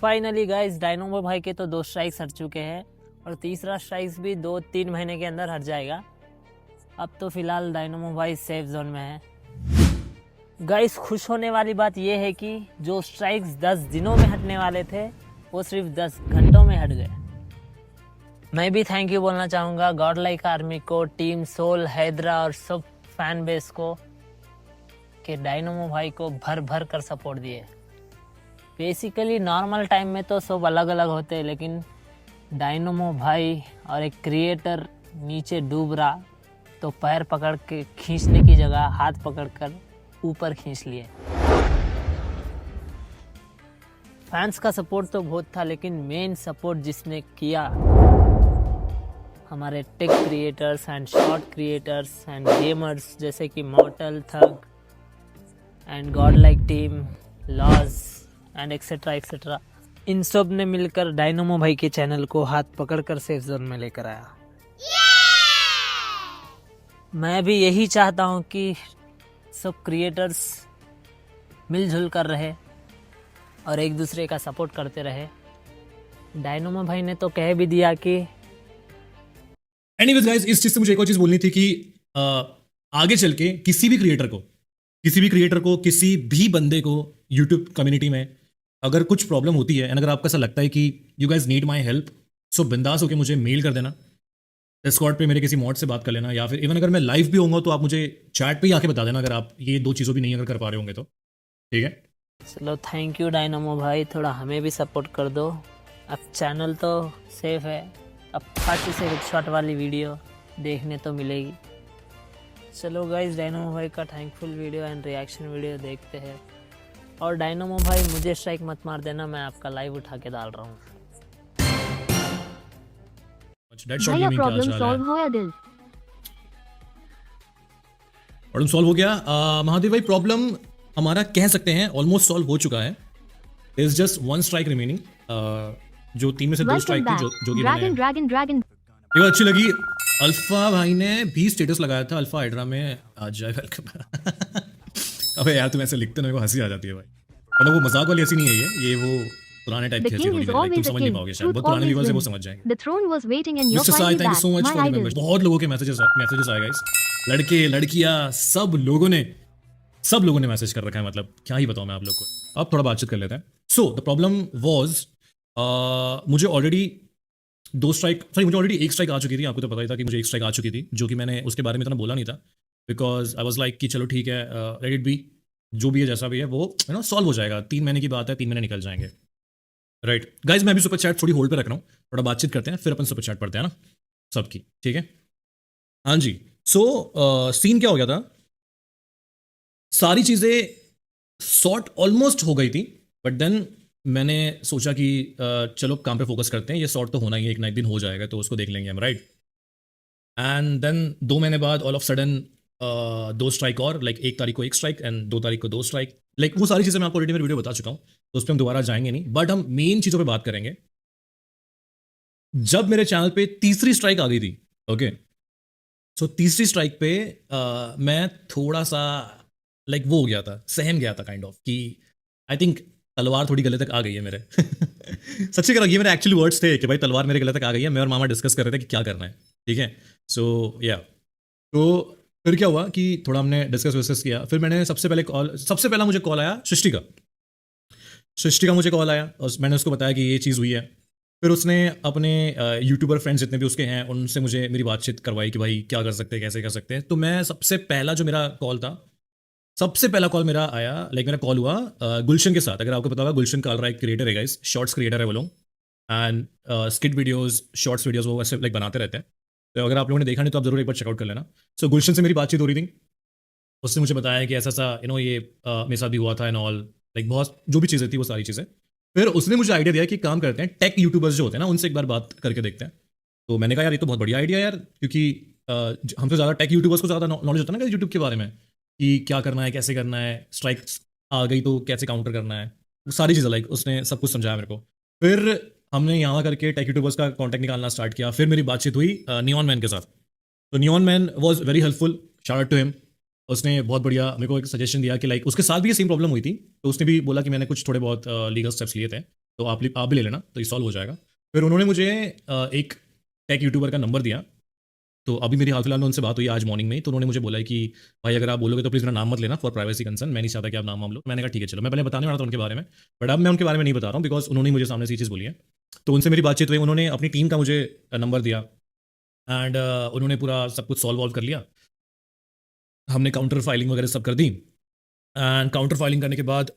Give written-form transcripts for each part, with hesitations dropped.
Finally guys dynamo भाई के तो 2 स्ट्राइक्स हट चुके हैं और तीसरा स्ट्राइक्स भी 2-3 महीने के अंदर हट जाएगा। अब तो फिलहाल डायनोमो भाई सेफ जोन में है। गाइस खुश होने वाली बात यह है कि जो स्ट्राइक्स 10 दिनों में हटने वाले थे वो सिर्फ 10 घंटों में हट गए। मैं भी थैंक यू बोलना चाहूँगा गॉड लाइक आर्मी को, टीम सोल, हैदरा और सब फैन बेस को कि डायनोमो भाई को भर भर कर सपोर्ट दिए। बेसिकली नॉर्मल टाइम में तो सब अलग अलग होते हैं, लेकिन डायनोमो भाई और एक क्रिएटर नीचे डूब रहा तो पैर पकड़ के खींचने की जगह हाथ पकड़ कर ऊपर खींच लिए। फैंस का सपोर्ट तो बहुत था, लेकिन मेन सपोर्ट जिसने किया हमारे tech creators and short creators and gamers जैसे कि Mortal, Thug and God Like team, लॉज एंड एक्सेट्रा एक्सेट्रा, इन सब ने मिलकर डायनोमो भाई के चैनल को हाथ पकड़कर सेफ जोन में लेकर आया। मैं भी यही चाहता हूँ कि सब क्रिएटर्स मिलजुल कर रहे और एक दूसरे का सपोर्ट करते रहे। डायनोमो भाई ने तो कह भी दिया कि एनीवेज गाइस, इस चीज से मुझे एक और चीज बोलनी थी कि आगे चल के किसी भी क्रिएटर को किसी भी बंदे को यूट्यूब कम्युनिटी में अगर कुछ प्रॉब्लम होती है एंड अगर आपको ऐसा लगता है कि you guys need my help, so बिंदास होकर मुझे मेल कर देना, डिस्कॉर्ड पे मेरे किसी मॉड से बात कर लेना, या फिर इवन अगर मैं लाइव भी होऊंगा तो आप मुझे चैट पे ही आके बता देना अगर आप ये 2 चीज़ों भी नहीं अगर कर पा रहे होंगे तो। ठीक है, चलो थैंक यू डायनोमो भाई, थोड़ा हमें भी सपोर्ट कर दो। अब चैनल तो सेफ है, अब फट से शॉट वाली वीडियो देखने तो मिलेगी। चलो गाइस, डायनोमो भाई का thankful video and reaction video देखते हैं। और डायनोमो भाई मुझे स्ट्राइक मत मार देना, मैं आपका लाइव उठा के डाल रहा हूँ। भैया प्रॉब्लम सॉल्व हो गया दिल? प्रॉब्लम सॉल्व हो गया महादेव भाई। प्रॉब्लम हमारा कह सकते हैं ऑलमोस्ट सॉल्व हो चुका है। इज जस्ट 1 स्ट्राइक रिमेनिंग, जो 3 में से 2 स्ट्राइक थी जो कि ड्रैगन ये अच्छी लगी। अल्फा भाई ने भी स्टेटस लगाया था, अल्फा हाइड्रा में आ जाए वेलकम। अबे यार तुम ऐसे लिखते हो, मेरे को हंसी आ जाती है भाई। मतलब वो मजाक वाली हंसी नहीं है ये वो पुराने टाइप की हंसी बोली है, तुम समझ नहीं पाओगे शायद, बहुत पुराने व्यूअर्स हैं वो समझ जाएंगे। Mister Sai, thank you so much for members. बहुत लोगों के मैसेजेस आए गाइस, लड़के लड़कियां सब लोगों ने मैसेज कर रखा है, मतलब क्या ही बताऊं मैं आप लोग को। अब थोड़ा बातचीत कर लेते हैं। सो द प्रॉब्लम वाज मुझे ऑलरेडी 1 स्ट्राइक आ चुकी थी। आपको तो पता ही था कि मुझे 1 स्ट्राइक आ चुकी थी, जो कि मैंने उसके बारे में इतना बोला नहीं था, बिकॉज आई वाज लाइक कि चलो ठीक है, लेट इट बी, जो भी है जैसा भी है वो सॉल्व हो जाएगा। 3 महीने की बात है, 3 महीने निकल जाएंगे। राइट गाइज, मैं भी सुपर चैट थोड़ी होल्ड पे रख रहा हूँ, थोड़ा बातचीत करते हैं फिर अपन सुपर चैट पढ़ते हैं ना सबकी, ठीक है। हाँ जी, सो सीन क्या हो गया था, सारी चीज़ें सॉर्ट ऑलमोस्ट हो गई थी, बट देन मैंने सोचा कि चलो काम पे फोकस करते हैं, ये सॉर्ट तो होना ही है, एक ना एक दिन हो जाएगा तो उसको देख लेंगे हम, राइट। एंड देन 2 महीने बाद ऑल ऑफ सडन 2 स्ट्राइक और, लाइक 1 तारीख को 1 स्ट्राइक एंड 2 तारीख को 2 स्ट्राइक। लाइक वो सारी चीज़ें मैं आपको ऑलरेडी मेरी वीडियो बता चुका हूँ, तो उस पर हम दोबारा जाएंगे नहीं, बट हम मेन चीज़ों पे बात करेंगे। जब मेरे चैनल पे तीसरी स्ट्राइक आ गई थी, ओके, सो तीसरी स्ट्राइक पे मैं थोड़ा सा लाइक वो हो गया था, सहम गया था काइंड ऑफ, कि आई थिंक तलवार थोड़ी गले तक आ गई है मेरे। सच्ची कह, ये मेरे एक्चुअली वर्ड्स थे कि भाई तलवार मेरे गले तक आ गई है। मैं और मामा डिस्कस कर रहे थे कि क्या करना है, ठीक है। सो या तो फिर क्या हुआ कि थोड़ा हमने डिस्कस किया, फिर मैंने सबसे पहला मुझे कॉल आया सृष्टि का मुझे कॉल आया और मैंने उसको बताया कि ये चीज़ हुई है। फिर उसने अपने यूट्यूबर फ्रेंड्स जितने भी उसके हैं उनसे मुझे मेरी बातचीत करवाई कि भाई क्या कर सकते हैं, कैसे कर सकते हैं। तो मैं सबसे पहला जो मेरा कॉल था, सबसे पहला कॉल मेरा आया, लाइक मेरा कॉल हुआ गुलशन के साथ। अगर आपको पता होगा, गुलशन कालरा एक क्रिएटर है गाइस, शॉर्ट्स क्रिएटर है वो लोग, and skit videos, shorts videos वो वैसे लाइक बनाते रहते हैं। तो अगर आप लोगों ने देखा नहीं तो आप जरूर एक बार चेकआउट कर लेना। सो गुलशन से मेरी बातचीत हो रही थी, उसने मुझे बताया कि ऐसा ये मेरे साथ भी हुआ था एंड ऑल, लाइक बहुत जो भी चीज़ें थी वो सारी चीज़ें। फिर उसने मुझे आइडिया दिया कि काम करते हैं, टेक यूट्यूबर्स जो होते हैं ना उनसे एक बार बात करके देखते हैं। तो मैंने कहा यार ये तो बहुत बढ़िया आइडिया यार, क्योंकि हमसे ज़्यादा टेक यूट्यूबर्स को ज़्यादा नॉलेज होता है ना यूट्यूब के बारे में, कि क्या करना है, कैसे करना है, स्ट्राइक्स आ गई तो कैसे काउंटर करना है, वो सारी चीज़ें लाइक उसने सब कुछ समझाया मेरे को। फिर हमने यहाँ करके टेक यूट्यूबर्स का कॉन्टैक्ट निकालना स्टार्ट किया। फिर मेरी बातचीत हुई नियॉन मैन के साथ। तो neon man was very helpful, shout out to him. उसने बहुत बढ़िया मेरे को एक सजेशन दिया कि लाइक उसके साथ भी ये सेम प्रॉब्लम हुई थी, तो उसने भी बोला कि मैंने कुछ थोड़े बहुत लीगल स्टेप्स लिए थे, तो आप भी ले लेना, तो ये सॉल्व हो जाएगा। फिर उन्होंने मुझे एक टेक यूट्यूबर का नंबर दिया, तो अभी मेरी हाल फिलहाल में उनसे बात हुई आज मॉर्निंग में ही। तो उन्होंने मुझे बोला है कि भाई अगर आप बोलोगे तो प्लीज़ मेरा नाम मत लेना, फॉर प्राइवेसी कंसर्न, मैं नहीं चाहता कि आप नाम लो। मैंने कहा ठीक है चलो, मैं पहले बताने वाला था उनके बारे में, बट अब मैं उनके बारे में नहीं बता रहा हूँ बिकॉज उन्होंने मुझे सामने से ये चीज़ बोली है। तो उनसे मेरी बातचीत हुई, उन्होंने अपनी टीम का मुझे नंबर दिया एंड उन्होंने पूरा सब कुछ सॉल्व वॉल्व कर लिया। हमने काउंटर फाइलिंग वगैरह सब कर दी एंड काउंटर फाइलिंग करने के बाद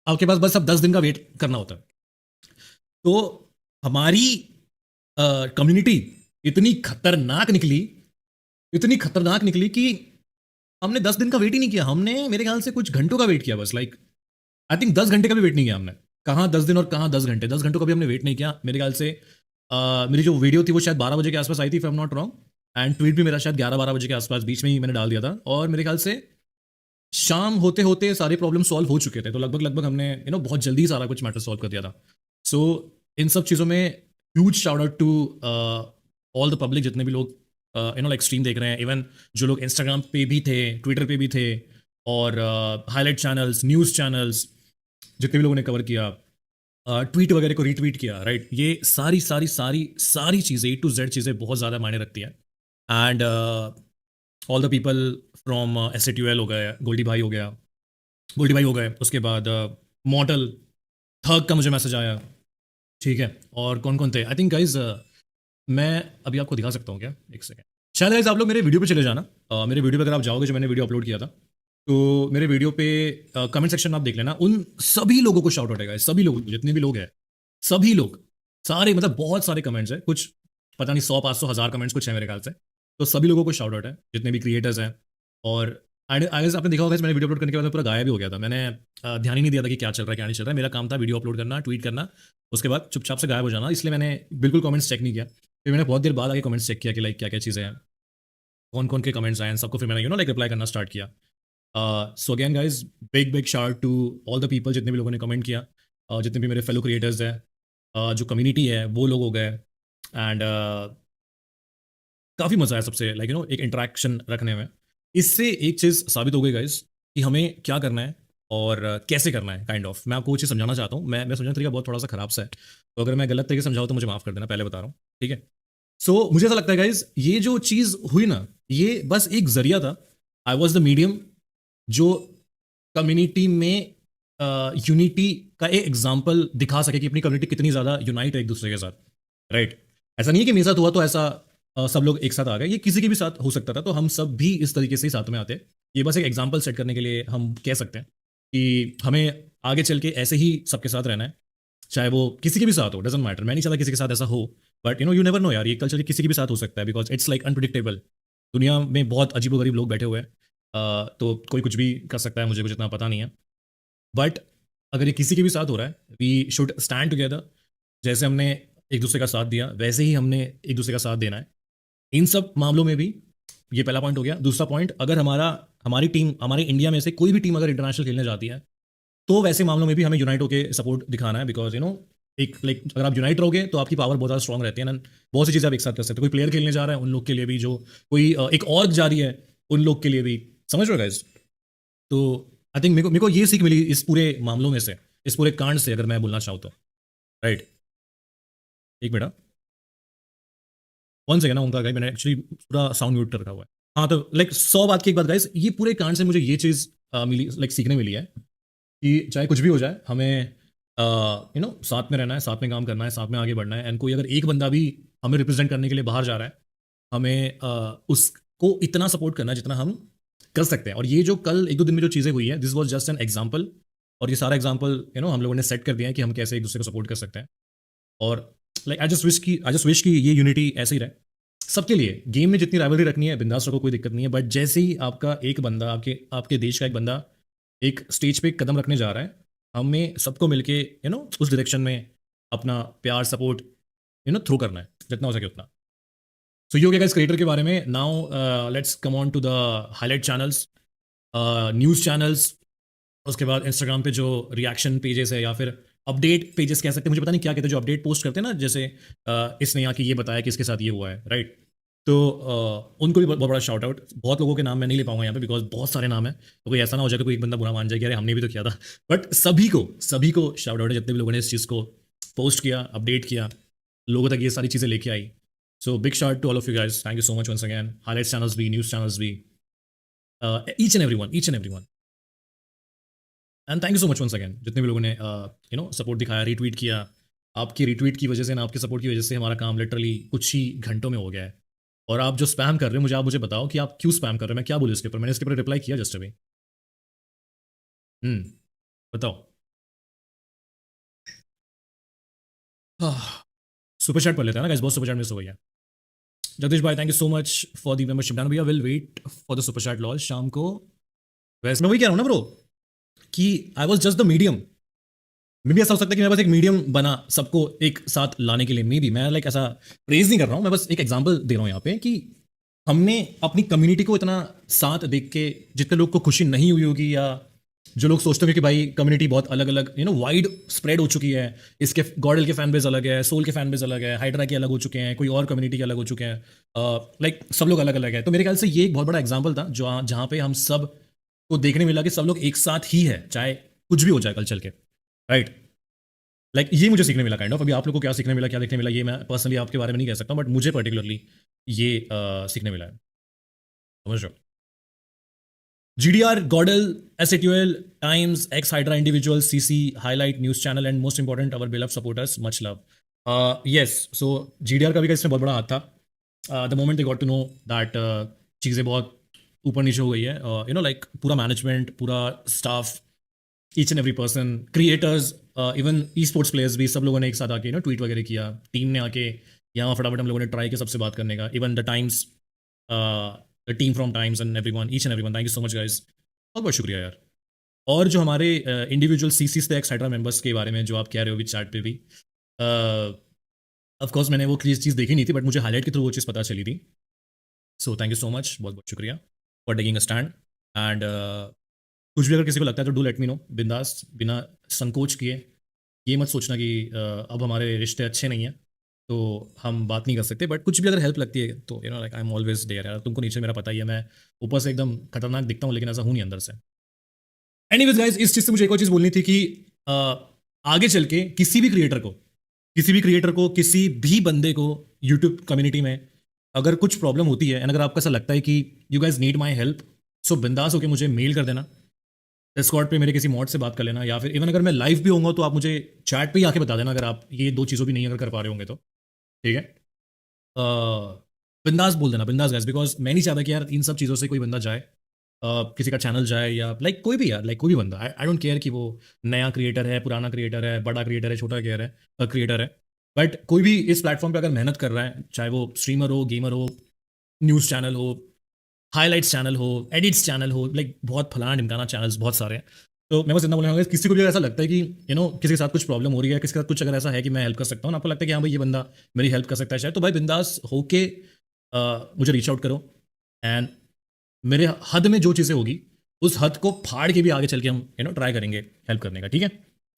आपके पास बस अब 10 दिन का वेट करना होता है। तो हमारी कम्युनिटी इतनी खतरनाक निकली, इतनी खतरनाक निकली कि हमने 10 दिन का वेट ही नहीं किया, हमने मेरे ख्याल से कुछ घंटों का वेट किया बस, लाइक आई थिंक 10 घंटे का भी वेट नहीं किया हमने। कहाँ 10 दिन और कहाँ 10 घंटे, 10 घंटों का भी हमने वेट नहीं किया मेरे ख्याल से। मेरी जो वीडियो थी वो शायद 12 बजे के आसपास आई थी, if I am not wrong, and tweet भी मेरा शायद 11-12 बजे के आसपास बीच में ही मैंने डाल दिया था, और मेरे ख्याल से शाम होते होते सारे प्रॉब्लम सॉल्व हो चुके थे। तो लगभग लगभग हमने बहुत जल्दी सारा कुछ मैटर सॉल्व कर दिया था। सो इन सब चीज़ों में huge shout out to all the public, जितने भी लोग लाइक स्ट्रीम देख रहे हैं, इवन जो लोग इंस्टाग्राम पे भी थे, ट्विटर पे भी थे, और हाईलाइट चैनल्स, न्यूज़ चैनल्स, जितने भी लोगों ने कवर किया, ट्वीट वगैरह को रीट्वीट किया, राइट। ये सारी सारी सारी सारी चीज़ें A to Z चीज़ें बहुत ज़्यादा मायने रखती हैं। And all the people from SATUL हो गए, गोल्डी भाई हो गया, गोल्डी भाई हो गए, उसके बाद मॉडल थर्क का मुझे मैसेज आया, ठीक है, और कौन कौन थे, आई थिंक गाइज मैं अभी आपको दिखा सकता हूँ क्या, एक सेकेंड। शायद गाइज आप लोग मेरे वीडियो पे चले जाना, मेरे वीडियो पे अगर आप जाओगे, जो मैंने वीडियो अपलोड किया था, तो मेरे वीडियो पे कमेंट सेक्शन में आप देख लेना, उन सभी लोगों को शाउट आउट है, सभी लोग, जितने भी लोग हैं, सभी लोग, सारे, मतलब बहुत सारे कमेंट्स हैं, कुछ पता नहीं 100, 500, 1000 कमेंट्स कुछ है मेरे ख्याल से। तो सभी लोगों को शाउट आउट है, जितने भी क्रिएटर्स हैं। और आई आपने देखा होगा, मैंने वीडियो अपलोड करने के बाद मैं पूरा गायब भी हो गया था, मैंने ध्यान ही नहीं दिया था कि क्या चल रहा है क्या नहीं चल रहा है। मेरा काम था वीडियो अपलोड करना, ट्वीट करना, उसके बाद चुपचाप से गायब हो जाना, इसलिए मैंने बिल्कुल कमेंट्स चेक नहीं किया। फिर मैंने बहुत देर बाद आगे कमेंट्स चेक किया कि लाइक क्या क्या चीज़ें हैं, कौन कौन के कमेंट्स आए हैं, सबको फिर मैंने लाइक रिप्लाई करना स्टार्ट किया। So again guys, big big shout to all the people, जितने भी लोगों ने कमेंट किया, जितने भी मेरे फेलो क्रिएटर्स हैं, जो कम्युनिटी है वो लोग हो गए, एंड काफ़ी मज़ा आया सबसे, लाइक एक इंटरेक्शन रखने में। इससे एक चीज़ साबित हो गई गाइज कि हमें क्या करना है और कैसे करना है, काइंड ऑफ। मैं आपको वो चीज़ समझाना चाहता हूँ, मैं समझने तरीका बहुत थोड़ा सा खराब सा है, तो अगर मैं गलत तरीके से समझाऊँ तो मुझे माफ़ कर देना, पहले बता रहा हूँ, ठीक है। सो मुझे ऐसा लगता है गाइज, ये जो चीज़ हुई ना, ये बस एक जरिया था, आई वॉज द मीडियम जो कम्युनिटी में यूनिटी का एक एग्जाम्पल दिखा सके कि अपनी कम्युनिटी कितनी ज़्यादा यूनाइट है एक दूसरे के साथ, राइट। ऐसा नहीं है कि मेरे साथ हुआ तो ऐसा सब लोग एक साथ आ गए, ये किसी के भी साथ हो सकता था, तो हम सब भी इस तरीके से ही साथ में आते। ये बस एक एग्जाम्पल सेट करने के लिए हम कह सकते हैं कि हमें आगे चल के ऐसे ही सबके साथ रहना है, चाहे वो किसी के भी साथ हो, डजेंट मैटर। मैं नहीं चाहता किसी के साथ ऐसा हो, बट यू नेवर नो यार, ये कल चल के किसी के भी साथ हो सकता है, बिकॉज इट्स लाइक अनप्रिडिक्टेबल। दुनिया में बहुत अजीबोगरीब लोग बैठे हुए हैं, तो कोई कुछ भी कर सकता है, मुझे कुछ इतना पता नहीं है, बट अगर ये किसी के भी साथ हो रहा है, वी शुड स्टैंड टुगेदर। जैसे हमने एक दूसरे का साथ दिया, वैसे ही हमने एक दूसरे का साथ देना है इन सब मामलों में भी। ये पहला पॉइंट हो गया। दूसरा पॉइंट, अगर हमारी टीम, हमारे इंडिया में से कोई भी टीम अगर इंटरनेशनल खेलने जाती है, तो वैसे मामलों में भी हमें यूनाइट होकर सपोर्ट दिखाना है, बिकॉज एक लाइक अगर आप यूनाइट रहोगे तो आपकी पावर बहुत ज़्यादा स्ट्रॉग रहती है ना, बहुत सी चीज़ें आप एक साथ कर सकते हो। कोई प्लेयर खेलने जा रहा है, उन लोग के लिए भी, जो कोई एक ऑर्ग जा रही है, उन लोग के लिए भी, समझ रहे हो गाइस। तो आई थिंक मेरे को ये सीख मिली इस पूरे मामलों में से, इस पूरे कांड से, अगर मैं बोलना चाहूँ तो, राइट। एक मिनट, वन सेकेंड ना, उनका गाइस मैंने एक्चुअली पूरा साउंड म्यूट कर रखा हुआ है। हाँ, तो लाइक 100 बात की एक बात गाइस, ये पूरे कांड से मुझे ये चीज़ मिली, लाइक सीखने मिली है कि चाहे कुछ भी हो जाए, हमें साथ में रहना है, साथ में काम करना है, साथ में आगे बढ़ना है। एंड कोई अगर एक बंदा भी हमें रिप्रेजेंट करने के लिए बाहर जा रहा है, हमें उसको इतना सपोर्ट करना है जितना हम कर सकते हैं। और ये जो कल 1-2 दिन में जो चीज़ें हुई है, this was just an example, और ये सारा एग्जाम्पल हम लोगों ने सेट कर दिया है कि हम कैसे एक दूसरे को सपोर्ट कर सकते हैं। और लाइक आई जस्ट विश कि ये यूनिटी ऐसे ही रहे सबके लिए। गेम में जितनी राइवलरी रखनी है, बिंदास रखो, कोई दिक्कत नहीं है, बट जैसे ही आपका एक बंदा, आपके देश का एक बंदा एक स्टेज पे कदम रखने जा रहा है, हमें सबको मिलके उस डायरेक्शन में अपना प्यार, सपोर्ट थ्रू करना है, जितना हो सके उतना। सो ये हो गया गाइस क्रिएटर के बारे में। Now let's come on to the highlight channels, news channels, उसके बाद इंस्टाग्राम पे जो रिएक्शन पेजेस है, या फिर अपडेट पेजेस कह सकते हैं, मुझे पता नहीं क्या कहते हैं, जो अपडेट पोस्ट करते हैं ना, जैसे इसने यहाँ की ये बताया कि इसके साथ ये हुआ है, राइट। तो उनको भी बहुत बहुत बड़ा शाउट आउट। बहुत लोगों के नाम मैं नहीं ले पाऊंगा यहाँ पे बिकॉज बहुत सारे नाम है, तो कोई ऐसा ना हो जाए कि कोई एक बंदा बुरा मान जाए कि अरे हमने भी तो किया था। बट सभी को शाउट आउट है, जितने भी लोगों ने इस चीज़ को पोस्ट किया, अपडेट किया, लोगों तक ये सारी चीज़ें लेके आई। So big shout to all of you guys, thank you so much once again. Highlights channels भी, न्यूज़ चैनल्स भी, each and every one. And thank you so much once again, जितने भी लोगों ने सपोर्ट दिखाया, रिट्वीट किया। आपकी retweet की वजह से ना, आपके सपोर्ट की वजह से हमारा काम लिटरली कुछ ही घंटों में हो गया है। और आप जो स्पैम कर रहे हो, मुझे बताओ कि आप क्यों स्पैम कर रहे हो, मैं क्या बोलूँ इसके ऊपर। मैंने इसके ऊपर रिप्लाई किया जस्ट अभी। बताओ। सुपर चैट पढ़ लेते हैं ना गाइस, बहुत सुपर चैट मिस हो गई है। जगदीश भाई thank you so much for the membership. भैया will wait for the super chat lol शाम को। वैसे मैं वही कह रहा हूँ ना ब्रो, कि I was just the medium. मे भी ऐसा हो सकता है कि मैं बस एक मीडियम बना सबको एक साथ लाने के लिए। मे बी मैं लाइक ऐसा प्रेज नहीं कर रहा हूँ, मैं बस एक एग्जांपल दे रहा हूँ यहाँ पे कि हमने अपनी कम्युनिटी को इतना साथ देख के, जितने लोग को खुशी नहीं हुई होगी, या जो लोग सोचते होंगे कि भाई कम्युनिटी बहुत अलग अलग वाइड स्प्रेड हो चुकी है, इसके गॉडल के फैन बेस अलग है, सोल के फैन बेस अलग है, हाइड्रा के अलग हो चुके हैं, कोई और कम्युनिटी के अलग हो चुके हैं, लाइक सब लोग अलग अलग है। तो मेरे ख्याल से ये एक बहुत बड़ा एग्जाम्पल था जो जहाँ पे हम सब को देखने मिला कि सब लोग एक साथ ही है, चाहे कुछ भी हो जाए कल चल के, राइट। लाइक ये मुझे सीखने मिला काइंड ऑफ। अभी आप लोग को क्या सीखने मिला, क्या देखने मिला, ये मैं पर्सनली आपके बारे में नहीं कह सकता, बट मुझे पर्टिकुलरली ये सीखने मिला है, समझ रहे हो। GDR, Godel, SATUL, Times, X Hydra individuals, CC, Highlight, News Channel, and most important, our beloved supporters, much love. Yes, so GDR का भी इसमें बहुत बड़ा हाथ था। The moment they got to know that चीज़ें बहुत ऊपर नीचे हो गई है, लाइक पूरा मैनेजमेंट, पूरा staff, each and every person, creators, even e sports players भी, सब लोगों ने एक साथ आके ट्वीट वगैरह किया। टीम ने आके यहाँ फटाफट हम लोगों ने ट्राई किया सबसे बात करने का। Even the times, the team from times and everyone, each and everyone, thank you so much guys, बहुत बहुत शुक्रिया यार। और जो हमारे इंडिविजुअल सीसीज थे, एक्साइट्रा मेंबर्स के बारे में जो आप कह रहे हो विद चैट पे भी, ऑफ कोर्स मैंने वो चीज़ देखी नहीं थी, बट मुझे हाईलाइट के थ्रू वो चीज़ पता चली थी। So thank you so much, बहुत बहुत शुक्रिया for taking a stand. And कुछ भी अगर किसी को लगता है तो डू लेट मी नो, बिंदास, बिना संकोच किए। ये मत सोचना कि अब हमारे रिश्ते अच्छे नहीं हैं तो हम बात नहीं कर सकते, बट कुछ भी अगर हेल्प लगती है तो like I am always there यार। तुमको नीचे मेरा पता ही है, मैं ऊपर से एकदम खतरनाक दिखता हूँ लेकिन ऐसा हूँ नहीं अंदर से। एनीवेज गाइस, इस चीज़ से मुझे एक और चीज़ बोलनी थी कि आगे चल के किसी भी क्रिएटर को, किसी भी बंदे को यूट्यूब कम्युनिटी में अगर कुछ प्रॉब्लम होती है, एंड अगर आपको ऐसा लगता है कि you guys need my help, so बिंदास होकर मुझे मेल कर देना, डिस्कॉर्ड पे मेरे किसी मॉड से बात कर लेना, या फिर इवन अगर मैं लाइव भी होऊंगा तो आप मुझे चैट पे ही आके बता देना अगर आप ये दो चीज़ों भी नहीं अगर कर पा रहे होंगे तो, ठीक है। बिंदास बोल देना, बिंदास गाइस, बिकॉज मैं नहीं चाहता कि यार इन सब चीज़ों से कोई बंदा जाए, किसी का चैनल जाए, या लाइक कोई भी यार, लाइक कोई भी बंदा, आई डोंट केयर कि वो नया क्रिएटर है, पुराना क्रिएटर है, बड़ा क्रिएटर है, छोटा क्रिएटर है, बट कोई भी इस प्लेटफॉर्म पे अगर मेहनत कर रहा है, चाहे वो स्ट्रीमर हो, गेमर हो, न्यूज़ चैनल हो, हाईलाइट्स चैनल हो, एडिट्स चैनल हो, लाइक बहुत फलाना ढिमकाना चैनल्स बहुत सारे हैं। तो मैं बस इतना बोलूँगा, किसी को भी ऐसा लगता है कि किसी के साथ कुछ प्रॉब्लम हो रही है, किसी के साथ कुछ अगर ऐसा है कि मैं हेल्प कर सकता हूँ, आपको लगता है कि हाँ भाई ये बंदा मेरी हेल्प कर सकता है शायद, तो भाई बिंदास होके मुझे रीच आउट करो। एंड मेरे हद में जो चीज़ें होगी उस हद को फाड़ के भी आगे चल के हम ट्राई करेंगे हेल्प करने का, ठीक है।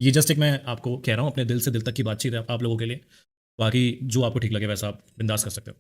ये जस्ट एक मैं आपको कह रहा हूँ, अपने दिल से दिल तक की बातचीत है आप लोगों के लिए। बाकी जो आपको ठीक लगे वैसा आप बिंदास कर सकते हो।